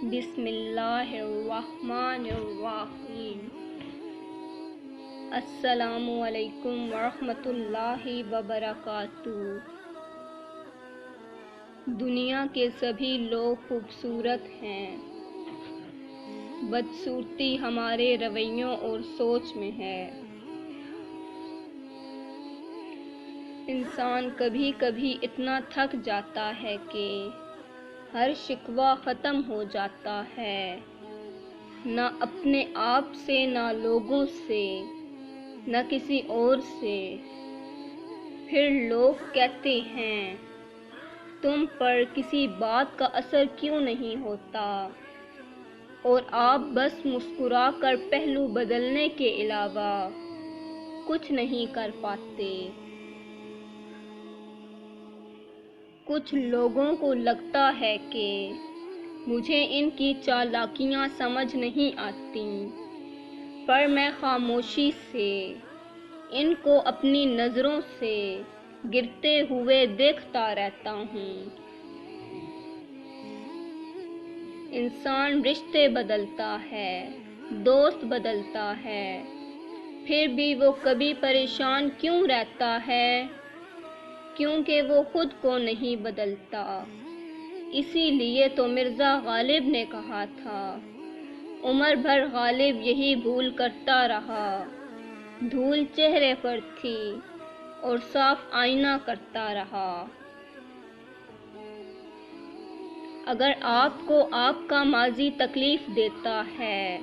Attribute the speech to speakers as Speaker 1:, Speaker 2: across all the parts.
Speaker 1: بسم اللہ الرحمن الرحیم۔ السلام علیکم ورحمۃ اللہ وبرکاتہ۔ دنیا کے سبھی لوگ خوبصورت ہیں، بدصورتی ہمارے رویوں اور سوچ میں ہے۔ انسان کبھی کبھی اتنا تھک جاتا ہے کہ ہر شکوہ ختم ہو جاتا ہے، نہ اپنے آپ سے، نہ لوگوں سے، نہ کسی اور سے۔ پھر لوگ کہتے ہیں تم پر کسی بات کا اثر کیوں نہیں ہوتا، اور آپ بس مسکرا کر پہلو بدلنے کے علاوہ کچھ نہیں کر پاتے۔ کچھ لوگوں کو لگتا ہے کہ مجھے ان کی چالاکیاں سمجھ نہیں آتی، پر میں خاموشی سے ان کو اپنی نظروں سے گرتے ہوئے دیکھتا رہتا ہوں۔ انسان رشتے بدلتا ہے، دوست بدلتا ہے، پھر بھی وہ کبھی پریشان کیوں رہتا ہے؟ کیونکہ وہ خود کو نہیں بدلتا۔ اسی لیے تو مرزا غالب نے کہا تھا، عمر بھر غالب یہی بھول کرتا رہا، دھول چہرے پر تھی اور صاف آئینہ کرتا رہا۔ اگر آپ کو آپ کا ماضی تکلیف دیتا ہے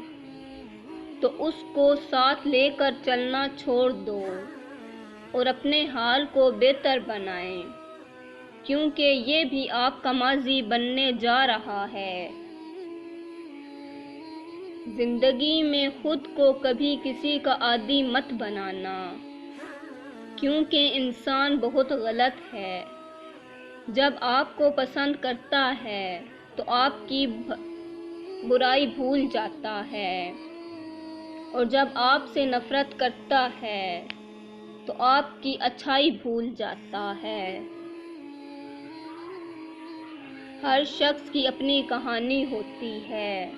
Speaker 1: تو اس کو ساتھ لے کر چلنا چھوڑ دو اور اپنے حال کو بہتر بنائیں، کیونکہ یہ بھی آپ کا ماضی بننے جا رہا ہے۔ زندگی میں خود کو کبھی کسی کا عادی مت بنانا، کیونکہ انسان بہت غلط ہے۔ جب آپ کو پسند کرتا ہے تو آپ کی برائی بھول جاتا ہے، اور جب آپ سے نفرت کرتا ہے تو آپ کی اچھائی بھول جاتا ہے۔ ہر شخص کی اپنی کہانی ہوتی ہے،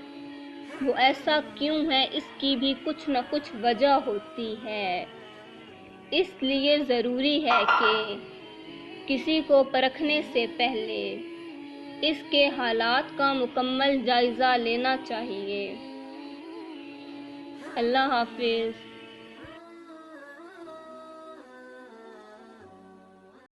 Speaker 1: وہ ایسا کیوں ہے اس کی بھی کچھ نہ کچھ وجہ ہوتی ہے۔ اس لیے ضروری ہے کہ کسی کو پرکھنے سے پہلے اس کے حالات کا مکمل جائزہ لینا چاہیے۔ اللہ حافظ۔